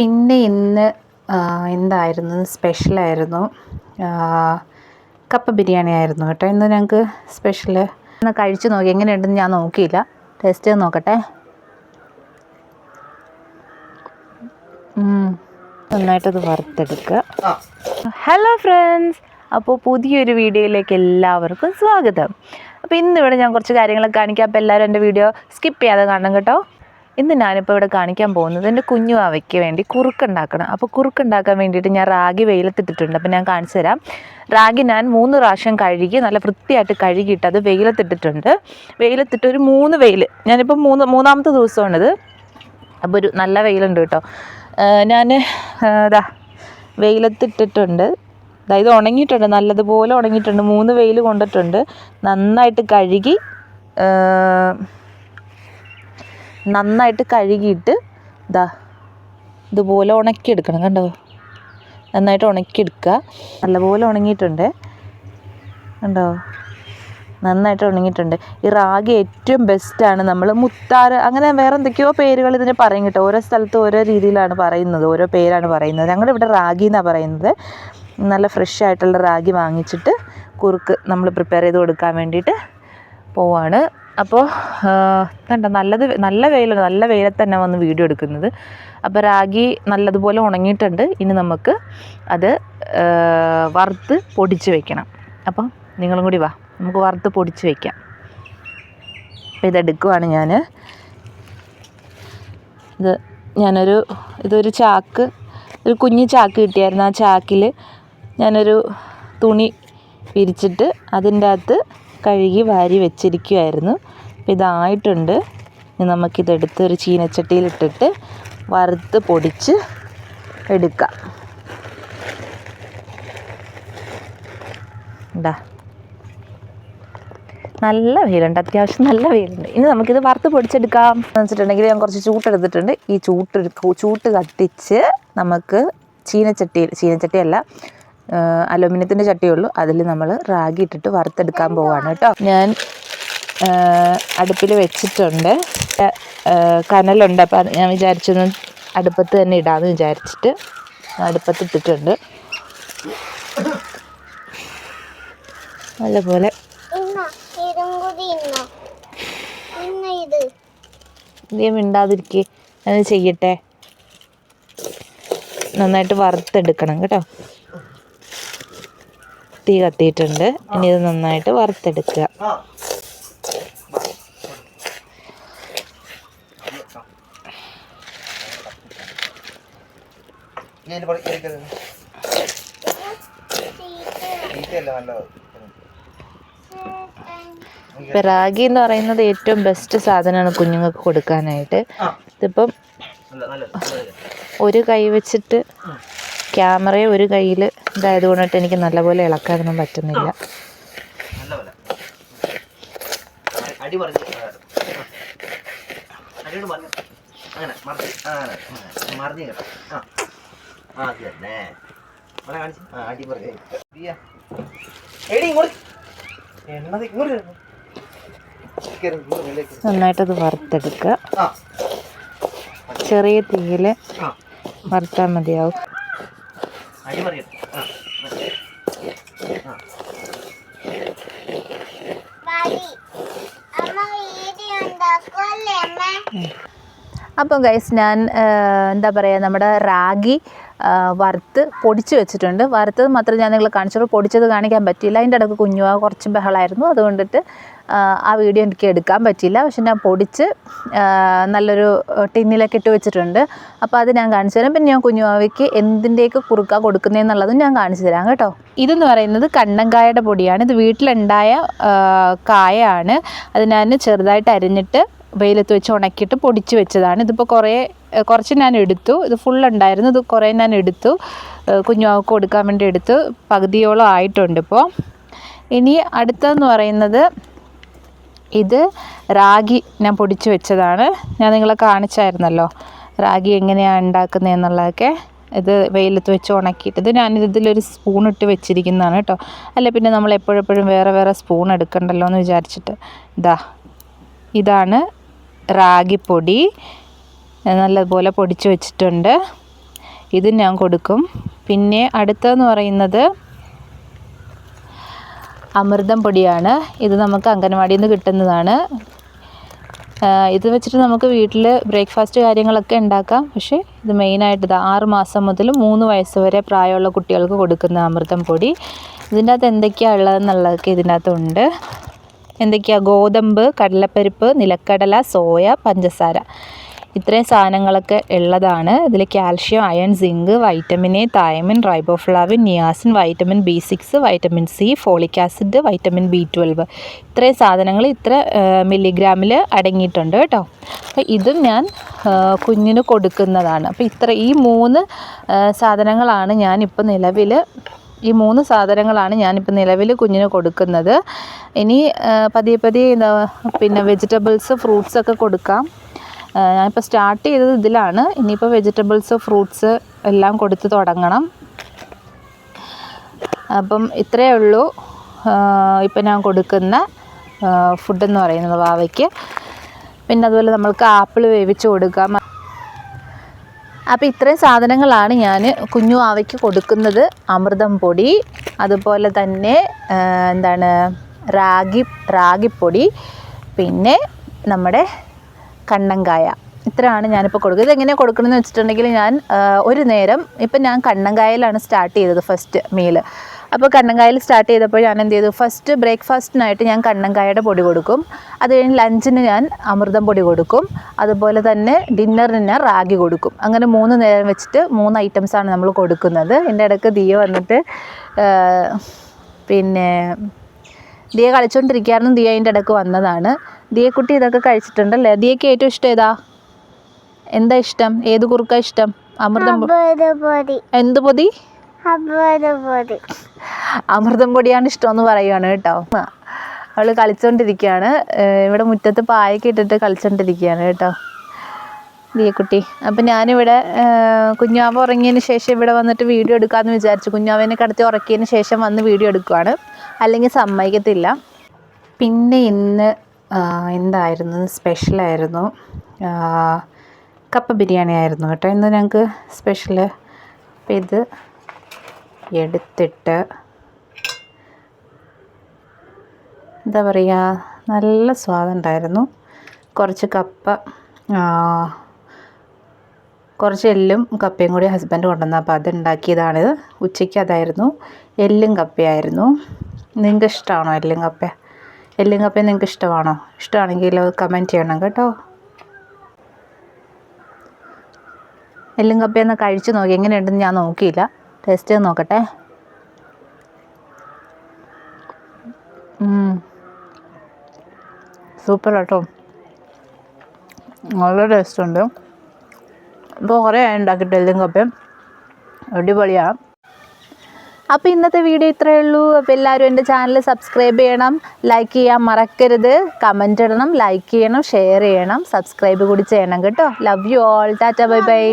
പിന്നെ ഇന്ന് എന്തായിരുന്നു സ്പെഷ്യലായിരുന്നു, കപ്പ ബിരിയാണി ആയിരുന്നു കേട്ടോ. ഇന്ന് ഞങ്ങൾക്ക് സ്പെഷ്യൽ. ഒന്ന് കഴിച്ച് നോക്കി, എങ്ങനെയുണ്ടെന്ന് ഞാൻ നോക്കിയില്ല, ടേസ്റ്റ് ചെയ്ത് നോക്കട്ടെ. നന്നായിട്ടത് വറുത്തെടുക്കുക. ഹലോ ഫ്രണ്ട്സ്, അപ്പോൾ പുതിയൊരു വീഡിയോയിലേക്ക് എല്ലാവർക്കും സ്വാഗതം. അപ്പോൾ ഇന്നിവിടെ ഞാൻ കുറച്ച് കാര്യങ്ങളൊക്കെ കാണിക്കാം. അപ്പോൾ എല്ലാവരും എൻ്റെ വീഡിയോ സ്കിപ്പ് ചെയ്യാതെ കാണണം കേട്ടോ. ഇന്ന് ഞാനിപ്പോൾ ഇവിടെ കാണിക്കാൻ പോകുന്നത് എൻ്റെ കുഞ്ഞു അവയ്ക്ക് വേണ്ടി കുറുക്കുണ്ടാക്കണം. അപ്പോൾ കുറുക്കുണ്ടാക്കാൻ വേണ്ടിയിട്ട് ഞാൻ റാഗി വെയിലത്തിട്ടിട്ടുണ്ട്. അപ്പോൾ ഞാൻ കാണിച്ചു തരാം. റാഗി ഞാൻ 3 പ്രാവശ്യം കഴുകി നല്ല വൃത്തിയായിട്ട് കഴുകിയിട്ട് അത് വെയിലത്തിട്ടിട്ടുണ്ട്. വെയിലത്തിട്ട് ഒരു 3 വെയിൽ, ഞാനിപ്പോൾ മൂന്നാമത്തെ ദിവസമാണിത്. അപ്പോൾ ഒരു നല്ല വെയിലുണ്ട് കേട്ടോ. ഞാൻ വെയിലത്തിട്ടിട്ടുണ്ട്. അതായത് ഉണങ്ങിയിട്ടുണ്ട്, നല്ലതുപോലെ ഉണങ്ങിയിട്ടുണ്ട്. 3 വെയിൽ കൊണ്ടിട്ടുണ്ട്. നന്നായിട്ട് കഴുകിയിട്ട് ഇതുപോലെ ഉണക്കിയെടുക്കണം. കണ്ടോ, നന്നായിട്ട് ഉണക്കിയെടുക്കുക. നല്ലപോലെ ഉണങ്ങിയിട്ടുണ്ട്, കണ്ടോ, നന്നായിട്ട് ഉണങ്ങിയിട്ടുണ്ട്. ഈ റാഗി ഏറ്റവും ബെസ്റ്റാണ്. നമ്മൾ മുത്താറ് അങ്ങനെ വേറെ എന്തൊക്കെയോ പേരുകൾ ഇതിന് പറയും കേട്ടോ. ഓരോ സ്ഥലത്ത് ഓരോ രീതിയിലാണ് പറയുന്നത്, ഓരോ പേരാണ് പറയുന്നത്. ഞങ്ങളുടെ ഇവിടെ റാഗി എന്നാണ് പറയുന്നത്. നല്ല ഫ്രഷ് ആയിട്ടുള്ള റാഗി വാങ്ങിച്ചിട്ട് കുറുക്ക് നമ്മൾ പ്രിപ്പയർ ചെയ്ത് കൊടുക്കാൻ വേണ്ടിയിട്ട് പോവാണ്. അപ്പോൾ കണ്ടോ, നല്ല വെയിലാണ്, നല്ല വെയിലത്ത് തന്നെ വന്ന് വീഡിയോ എടുക്കുന്നത്. അപ്പോൾ റാഗി നല്ലതുപോലെ ഉണങ്ങിയിട്ടുണ്ട്. ഇനി നമുക്ക് അത് വറുത്ത് പൊടിച്ച് വയ്ക്കണം. അപ്പം നിങ്ങളും കൂടി വാ, നമുക്ക് വറുത്ത് പൊടിച്ച് വയ്ക്കാം. അപ്പോൾ ഇതെടുക്കുവാണ് ഞാൻ. ഇതൊരു ചാക്ക്, ഒരു കുഞ്ഞു ചാക്ക് കിട്ടിയായിരുന്നു. ആ ചാക്കിൽ ഞാനൊരു തുണി വിരിച്ചിട്ട് അതിൻ്റെ അകത്ത് കഴുകി വാരി വെച്ചിരിക്കുമായിരുന്നു. അപ്പോൾ ഇതായിട്ടുണ്ട്. ഇനി നമുക്കിതെടുത്ത് ഒരു ചീനച്ചട്ടിയിലിട്ടിട്ട് വറുത്ത് പൊടിച്ച് എടുക്കാം. നല്ല വെയിലുണ്ട്, അത്യാവശ്യം നല്ല വെയിലുണ്ട്. ഇനി നമുക്കിത് വറുത്ത് പൊടിച്ചെടുക്കാം എന്ന് വെച്ചിട്ടുണ്ടെങ്കിൽ ഞാൻ കുറച്ച് ചൂട്ടെടുത്തിട്ടുണ്ട്. ഈ ചൂട്ട് കത്തിച്ച് നമുക്ക് ചീനച്ചട്ടിയല്ല, അലുമിനിയത്തിൻ്റെ ചട്ടിയുള്ളൂ, അതിൽ നമ്മൾ റാഗി ഇട്ടിട്ട് വറുത്തെടുക്കാൻ പോവാണ് കേട്ടോ. ഞാൻ അടുപ്പിൽ വെച്ചിട്ടുണ്ട്, കനലുണ്ട്. അപ്പം ഞാൻ വിചാരിച്ചൊന്ന് അടുപ്പത്ത് തന്നെ ഇടാമെന്ന് വിചാരിച്ചിട്ട് അടുപ്പത്തിട്ടിട്ടുണ്ട്. നല്ലപോലെ നീ മിണ്ടാതിരിക്കേ, അത് ചെയ്യട്ടെ. നന്നായിട്ട് വറുത്തെടുക്കണം കേട്ടോ. തീ കത്തിയിട്ടുണ്ട്. ഇനി ഇത് നന്നായിട്ട് വറുത്തെടുക്കുക. റാഗി എന്ന് പറയുന്നത് ഏറ്റവും ബെസ്റ്റ് സാധനമാണ് കുഞ്ഞുങ്ങൾക്ക് കൊടുക്കാനായിട്ട്. ഇതിപ്പം ഒരു കൈ വെച്ചിട്ട് ക്യാമറയെ ഒരു കയ്യിൽ ഇതായത് കൊണ്ടിട്ട് എനിക്ക് നല്ലപോലെ ഇളക്കാനൊന്നും പറ്റുന്നില്ല. നന്നായിട്ടത് വറുത്തെടുക്കുക. ചെറിയ തീയിൽ വറുത്താൽ മതിയാവും. അപ്പം ഗൈസ്, ഞാൻ എന്താ പറയുക, നമ്മുടെ റാഗി വറുത്ത് പൊടിച്ച് വെച്ചിട്ടുണ്ട്. വറുത്തത് മാത്രം ഞാൻ നിങ്ങളെ കാണിച്ചുള്ളൂ, പൊടിച്ചത് കാണിക്കാൻ പറ്റിയില്ല. അതിൻ്റെ ഇടയ്ക്ക് കുഞ്ഞുവാ കുറച്ച് ബഹളമായിരുന്നു, അതുകൊണ്ടിട്ട് ആ വീഡിയോ എനിക്ക് എടുക്കാൻ പറ്റിയില്ല. പക്ഷെ ഞാൻ പൊടിച്ച് നല്ലൊരു ടിന്നിലൊക്കെ ഇട്ട് വെച്ചിട്ടുണ്ട്. അപ്പോൾ അത് ഞാൻ കാണിച്ചു തരാം. പിന്നെ ഞാൻ കുഞ്ഞുവാവയ്ക്ക് എന്തിൻ്റെയൊക്കെ കുറുക്കാൻ കൊടുക്കുന്നതെന്നുള്ളതും ഞാൻ കാണിച്ചു തരാം കേട്ടോ. ഇതെന്ന് പറയുന്നത് കണ്ണങ്കായയുടെ പൊടിയാണ്. ഇത് വീട്ടിലുണ്ടായ കായാണ്. അത് ഞാൻ ചെറുതായിട്ട് അരിഞ്ഞിട്ട് വെയിലത്ത് വെച്ച് ഉണക്കിയിട്ട് പൊടിച്ച് വെച്ചതാണ്. ഇതിപ്പോൾ കുറച്ച് ഞാൻ എടുത്തു. ഇത് ഫുള്ളുണ്ടായിരുന്നു, ഇത് കുറേ ഞാൻ എടുത്തു, കുഞ്ഞുവാവയ്ക്ക് കൊടുക്കാൻ വേണ്ടി എടുത്തു. പകുതിയോളം ആയിട്ടുണ്ട് ഇപ്പോൾ. ഇനി അടുത്തതെന്ന് പറയുന്നത് ഇത് റാഗി ഞാൻ പൊടിച്ച് വെച്ചതാണ്. ഞാൻ നിങ്ങളെ കാണിച്ചായിരുന്നല്ലോ റാഗി എങ്ങനെയാണ് ഉണ്ടാക്കുന്നതെന്നുള്ളതൊക്കെ. ഇത് വെയിലത്ത് വെച്ച് ഉണക്കിയിട്ട് ഇത് ഞാനിതിലൊരു സ്പൂൺ ഇട്ട് വെച്ചിരിക്കുന്നതാണ് കേട്ടോ. അല്ല പിന്നെ നമ്മൾ എപ്പോഴെപ്പോഴും വേറെ സ്പൂൺ എടുക്കണ്ടല്ലോ എന്ന് വിചാരിച്ചിട്ട്. ഇതാണ് റാഗിപ്പൊടി, നല്ലതുപോലെ പൊടിച്ച് വെച്ചിട്ടുണ്ട്. ഇത് ഞാൻ കൊടുക്കും. പിന്നെ അടുത്തതെന്ന് പറയുന്നത് അമൃതം പൊടിയാണ്. ഇത് നമുക്ക് അംഗനവാടിയിൽ നിന്ന് കിട്ടുന്നതാണ്. ഇത് വെച്ചിട്ട് നമുക്ക് വീട്ടിൽ ബ്രേക്ക്ഫാസ്റ്റ് കാര്യങ്ങളൊക്കെ ഉണ്ടാക്കാം. പക്ഷേ ഇത് മെയിനായിട്ട് 6 മാസം മുതൽ 3 വയസ്സ് വരെ പ്രായമുള്ള കുട്ടികൾക്ക് കൊടുക്കുന്ന അമൃതം പൊടി. ഇതിൻ്റെ അകത്ത് എന്തൊക്കെയാണ് ഉള്ളതെന്നുള്ളതൊക്കെ ഇതിനകത്തുണ്ട്. എന്തൊക്കെയാണ്? ഗോതമ്പ്, കടലപ്പരിപ്പ്, നിലക്കടല, സോയ, പഞ്ചസാര, ഇത്രയും സാധനങ്ങളൊക്കെ ഉള്ളതാണ്. ഇതിൽ calcium, iron, zinc, vitamin A, thiamine, riboflavin, niacin, vitamin B6, vitamin C, folic acid, vitamin B12, ഇത്രയും സാധനങ്ങൾ ഇത്ര മില്ലിഗ്രാമിൽ അടങ്ങിയിട്ടുണ്ട് കേട്ടോ. അപ്പോൾ ഇതും ഞാൻ കുഞ്ഞിന് കൊടുക്കുന്നതാണ്. അപ്പോൾ ഈ 3 സാധനങ്ങളാണ് ഞാനിപ്പോൾ നിലവിൽ കുഞ്ഞിന് കൊടുക്കുന്നത്. ഇനി പതിയെ പിന്നെ വെജിറ്റബിൾസ്, ഫ്രൂട്ട്സൊക്കെ കൊടുക്കാം. ഞാനിപ്പോൾ സ്റ്റാർട്ട് ചെയ്തത് ഇതിലാണ്. ഇനിയിപ്പോൾ വെജിറ്റബിൾസ്, ഫ്രൂട്ട്സ് എല്ലാം കൊടുത്ത് തുടങ്ങണം. അപ്പം ഇത്രയേ ഉള്ളൂ ഇപ്പം ഞാൻ കൊടുക്കുന്ന ഫുഡെന്ന് പറയുന്നത് വാവയ്ക്ക്. പിന്നെ അതുപോലെ നമ്മൾക്ക് ആപ്പിൾ വേവിച്ച് കൊടുക്കാം. അപ്പോൾ ഇത്രയും സാധനങ്ങളാണ് ഞാൻ കുഞ്ഞു വാവയ്ക്ക് കൊടുക്കുന്നത്. അമൃതം പൊടി, അതുപോലെ തന്നെ റാഗിപ്പൊടി, പിന്നെ നമ്മുടെ കണ്ണങ്കായ, ഇത്രയാണ് ഞാനിപ്പോൾ കൊടുക്കുന്നത്. ഇതെങ്ങനെയാണ് കൊടുക്കണമെന്ന് വെച്ചിട്ടുണ്ടെങ്കിൽ ഞാൻ ഒരു നേരം ഇപ്പം ഞാൻ കണ്ണങ്കായയിലാണ് സ്റ്റാർട്ട് ചെയ്തത് ഫസ്റ്റ് മീല്. അപ്പോൾ കണ്ണങ്കായയിൽ സ്റ്റാർട്ട് ചെയ്തപ്പോൾ ഞാൻ എന്ത് ചെയ്തു, ഫസ്റ്റ് ബ്രേക്ക്ഫാസ്റ്റിനായിട്ട് ഞാൻ കണ്ണങ്കായയുടെ പൊടി കൊടുക്കും. അത് കഴിഞ്ഞ് ലഞ്ചിന് ഞാൻ അമൃതം പൊടി കൊടുക്കും. അതുപോലെ തന്നെ ഡിന്നറിന് ഞാൻ റാഗി കൊടുക്കും. അങ്ങനെ 3 നേരം വെച്ചിട്ട് 3 ഐറ്റംസാണ് നമ്മൾ കൊടുക്കുന്നത്. എൻ്റെ ഇടയ്ക്ക് ദിയ വന്നിട്ട് പിന്നെ ദിയ കളിച്ചുകൊണ്ടിരിക്കുകയായിരുന്നു. ദിയ അതിൻ്റെ ഇടയ്ക്ക് വന്നതാണ്. ദിയക്കുട്ടി ഇതൊക്കെ കഴിച്ചിട്ടുണ്ടല്ലേ? ദിയയ്ക്ക് ഏറ്റവും ഇഷ്ടം എന്താ ഇഷ്ടം? ഏത് കുറുക്കാണ് ഇഷ്ടം? അമൃതം പൊടി. എന്ത് പൊടി? അമൃതം പൊടിയാണ് ഇഷ്ടമെന്ന് പറയുകയാണ് കേട്ടോ. അവൾ കളിച്ചുകൊണ്ടിരിക്കുകയാണ്. ഇവിടെ മുറ്റത്ത് പായൊക്കെ ഇട്ടിട്ട് കളിച്ചുകൊണ്ടിരിക്കുകയാണ് കേട്ടോ ദിയക്കുട്ടി. അപ്പം ഞാനിവിടെ കുഞ്ഞാവ ഉറങ്ങിയതിന് ശേഷം ഇവിടെ വന്നിട്ട് വീഡിയോ എടുക്കാമെന്ന് വിചാരിച്ചു. കുഞ്ഞാവേനെ കിടത്തി ഉറക്കിയതിന് ശേഷം വന്ന് വീഡിയോ എടുക്കുകയാണ്, അല്ലെങ്കിൽ സമ്മതിക്കത്തില്ല. പിന്നെ ഇന്ന് എന്തായിരുന്നു സ്പെഷ്യലായിരുന്നു? കപ്പ ബിരിയാണി ആയിരുന്നു കേട്ടോ ഇന്ന് ഞങ്ങൾക്ക് സ്പെഷ്യൽ. അപ്പം ഇത് എടുത്തിട്ട് എന്താ പറയുക, നല്ല സ്വാദുണ്ടായിരുന്നു. കുറച്ച് കപ്പ, കുറച്ച് എല്ലും കപ്പയും കൂടി ഹസ്ബൻഡ് കൊണ്ടുവന്നു. അപ്പോൾ അതുണ്ടാക്കിയതാണിത്. ഉച്ചയ്ക്ക് അതായിരുന്നു. എല്ലും കപ്പയായിരുന്നു. നിങ്ങൾക്ക് ഇഷ്ടമാണോ എല്ലും കപ്പ? എല്ലും കപ്പയും നിങ്ങൾക്ക് ഇഷ്ടമാണോ? ഇഷ്ടമാണെങ്കിൽ കമൻറ്റ് ചെയ്യണം കേട്ടോ. എല്ലും കപ്പയൊന്ന് കഴിച്ച് നോക്കി, എങ്ങനെയുണ്ടെന്ന് ഞാൻ നോക്കിയില്ല. ടേസ്റ്റ് ചെയ്ത് നോക്കട്ടെ. സൂപ്പർ കേട്ടോ, നല്ല ടേസ്റ്റ് ഉണ്ട്. ഇപ്പോൾ കുറേ ഉണ്ടാക്കിയിട്ട് എല്ലും കപ്പയും അടിപൊളിയാണ്. അപ്പോൾ ഇന്നത്തെ വീഡിയോ ഇത്രയേ ഉള്ളൂ. അപ്പോൾ എല്ലാവരും എൻ്റെ ചാനൽ സബ്സ്ക്രൈബ് ചെയ്യണം, ലൈക്ക് ചെയ്യാൻ മറക്കരുത്, കമൻറ്റ് ഇടണം, ലൈക്ക് ചെയ്യണം, ഷെയർ ചെയ്യണം, സബ്സ്ക്രൈബ് കൂടി ചെയ്യണം കേട്ടോ. Love you all. Tata, bye bye.